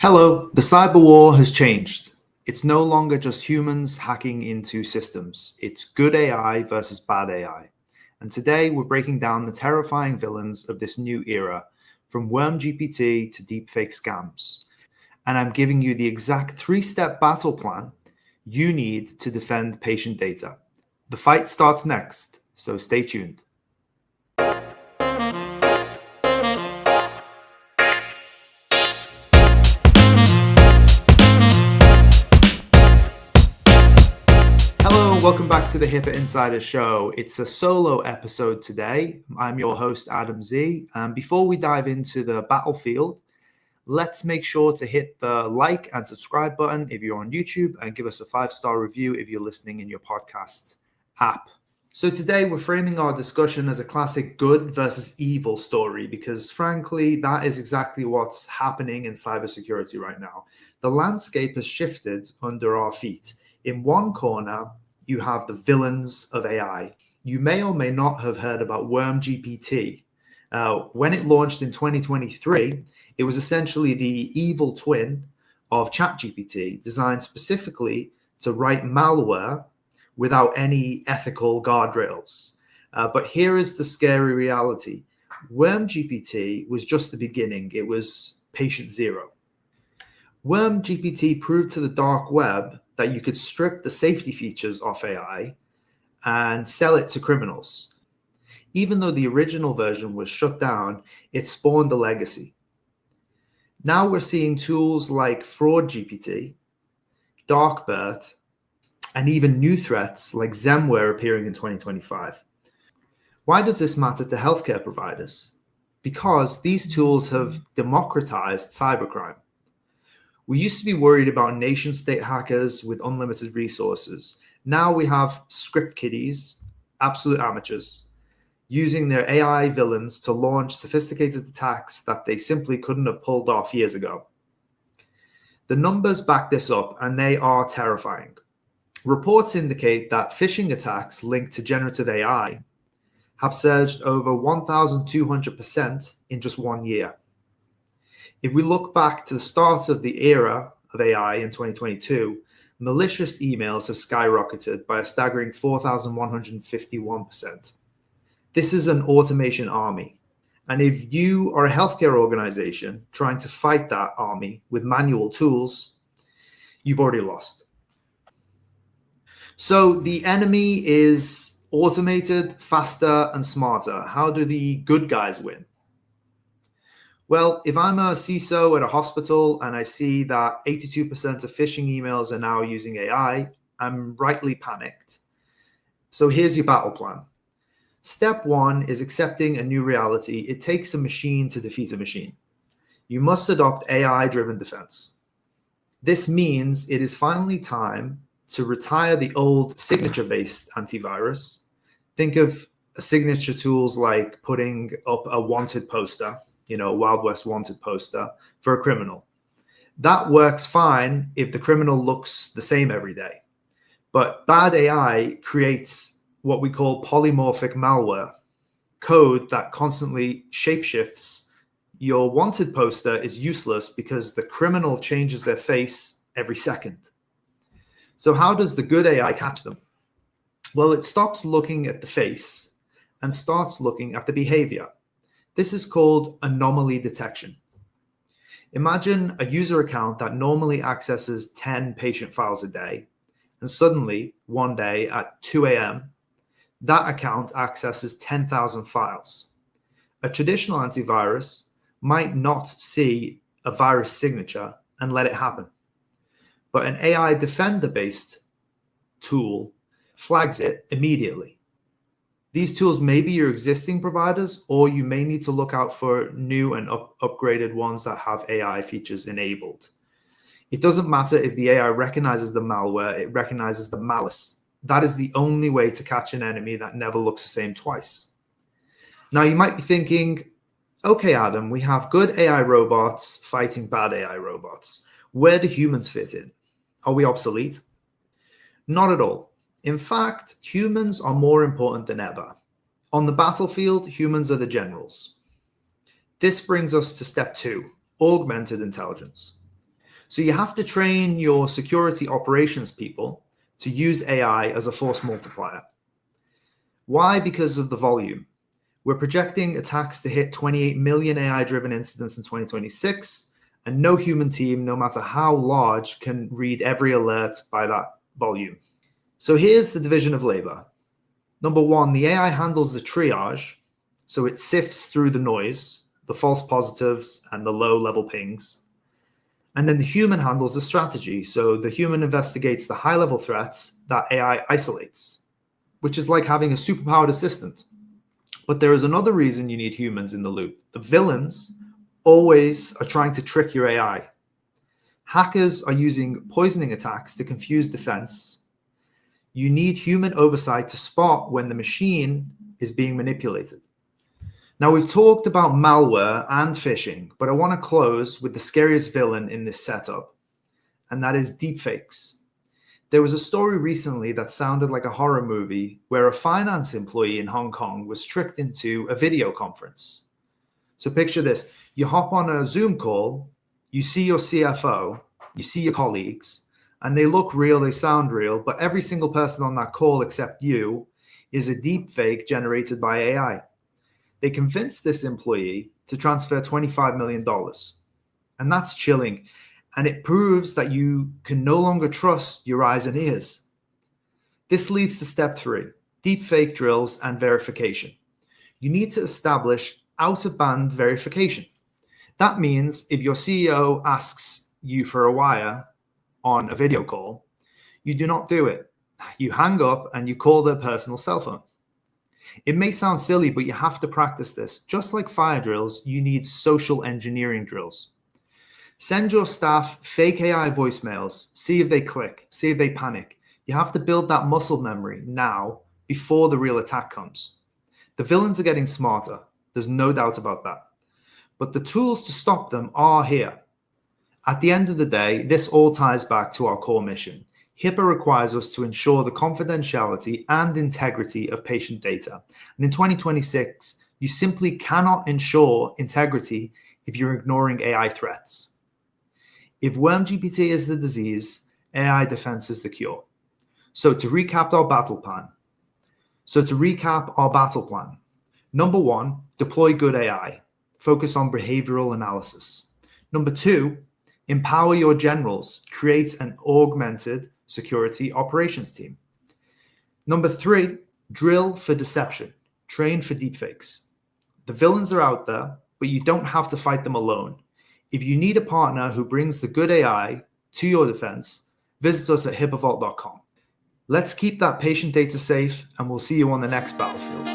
Hello, the cyber war has changed. It's no longer just humans hacking into systems. It's good AI versus bad AI. And today we're breaking down the terrifying villains of this new era, from WormGPT to deepfake scams. And I'm giving you the exact 3-step battle plan you need to defend patient data. The fight starts next, so stay tuned. Welcome back to the HIPAA Insider Show. It's a solo episode today. I'm your host, Adam Z. Before we dive into the battlefield, let's make sure to hit the like and subscribe button if you're on YouTube and give us a 5-star review if you're listening in your podcast app. So today we're framing our discussion as a classic good versus evil story because frankly, that is exactly what's happening in cybersecurity right now. The landscape has shifted under our feet. In one corner, you have the villains of AI. You may or may not have heard about WormGPT. When it launched in 2023, it was essentially the evil twin of ChatGPT, designed specifically to write malware without any ethical guardrails. But here is the scary reality. WormGPT was just the beginning. It was patient zero. WormGPT proved to the dark web that you could strip the safety features off AI and sell it to criminals. Even though the original version was shut down, it spawned a legacy. Now we're seeing tools like FraudGPT, DarkBERT, and even new threats like Zemware appearing in 2025. Why does this matter to healthcare providers? Because these tools have democratized cybercrime. We used to be worried about nation-state hackers with unlimited resources. Now we have script kiddies, absolute amateurs, using their AI villains to launch sophisticated attacks that they simply couldn't have pulled off years ago. The numbers back this up, and they are terrifying. Reports indicate that phishing attacks linked to generative AI have surged over 1,200% in just 1 year. If we look back to the start of the era of AI in 2022, malicious emails have skyrocketed by a staggering 4,151%. This is an automation army. And if you are a healthcare organization trying to fight that army with manual tools, you've already lost. So the enemy is automated, faster, and smarter. How do the good guys win? Well, if I'm a CISO at a hospital and I see that 82% of phishing emails are now using AI, I'm rightly panicked. So here's your battle plan. Step 1 is accepting a new reality. It takes a machine to defeat a machine. You must adopt AI-driven defense. This means it is finally time to retire the old signature-based antivirus. Think of signature tools like putting up a wanted poster, Wild West wanted poster for a criminal. That works fine if the criminal looks the same every day. But bad AI creates what we call polymorphic malware, code that constantly shapeshifts. Your wanted poster is useless because the criminal changes their face every second. So how does the good AI catch them? Well, it stops looking at the face and starts looking at the behavior. This is called anomaly detection. Imagine a user account that normally accesses 10 patient files a day, and suddenly, one day at 2 a.m., that account accesses 10,000 files. A traditional antivirus might not see a virus signature and let it happen. But an AI defender-based tool flags it immediately. These tools may be your existing providers, or you may need to look out for new and upgraded ones that have AI features enabled. It doesn't matter if the AI recognizes the malware, it recognizes the malice. That is the only way to catch an enemy that never looks the same twice. Now, you might be thinking, okay, Adam, we have good AI robots fighting bad AI robots. Where do humans fit in? Are we obsolete? Not at all. In fact, humans are more important than ever. On the battlefield, humans are the generals. This brings us to step 2, augmented intelligence. So you have to train your security operations people to use AI as a force multiplier. Why? Because of the volume. We're projecting attacks to hit 28 million AI-driven incidents in 2026, and no human team, no matter how large, can read every alert by that volume. So here's the division of labor. Number one, the AI handles the triage, so it sifts through the noise, the false positives, and the low-level pings. And then the human handles the strategy, so the human investigates the high-level threats that AI isolates, which is like having a superpowered assistant. But there is another reason you need humans in the loop. The villains always are trying to trick your AI. Hackers are using poisoning attacks to confuse defense. You need human oversight to spot when the machine is being manipulated. Now, we've talked about malware and phishing, but I want to close with the scariest villain in this setup, and that is deepfakes. There was a story recently that sounded like a horror movie where a finance employee in Hong Kong was tricked into a video conference. So picture this. You hop on a Zoom call, you see your CFO, you see your colleagues, and they look real, they sound real, but every single person on that call except you is a deepfake generated by AI. They convinced this employee to transfer $25 million. And that's chilling. And it proves that you can no longer trust your eyes and ears. This leads to step 3, deepfake drills and verification. You need to establish out-of-band verification. That means if your CEO asks you for a wire on a video call, you do not do it. You hang up and you call their personal cell phone. It may sound silly, but you have to practice this. Just like fire drills, you need social engineering drills. Send your staff fake AI voicemails, see if they click, see if they panic. You have to build that muscle memory now before the real attack comes. The villains are getting smarter. There's no doubt about that. But the tools to stop them are here. At the end of the day, this all ties back to our core mission. HIPAA requires us to ensure the confidentiality and integrity of patient data. And in 2026, you simply cannot ensure integrity if you're ignoring AI threats. If WormGPT is the disease, AI defense is the cure. So to recap our battle plan. Number 1, deploy good AI. Focus on behavioral analysis. Number 2, empower your generals. Create an augmented security operations team. Number 3, drill for deception. Train for deepfakes. The villains are out there, but you don't have to fight them alone. If you need a partner who brings the good AI to your defense, visit us at HIPAAVault.com. Let's keep that patient data safe, and we'll see you on the next battlefield.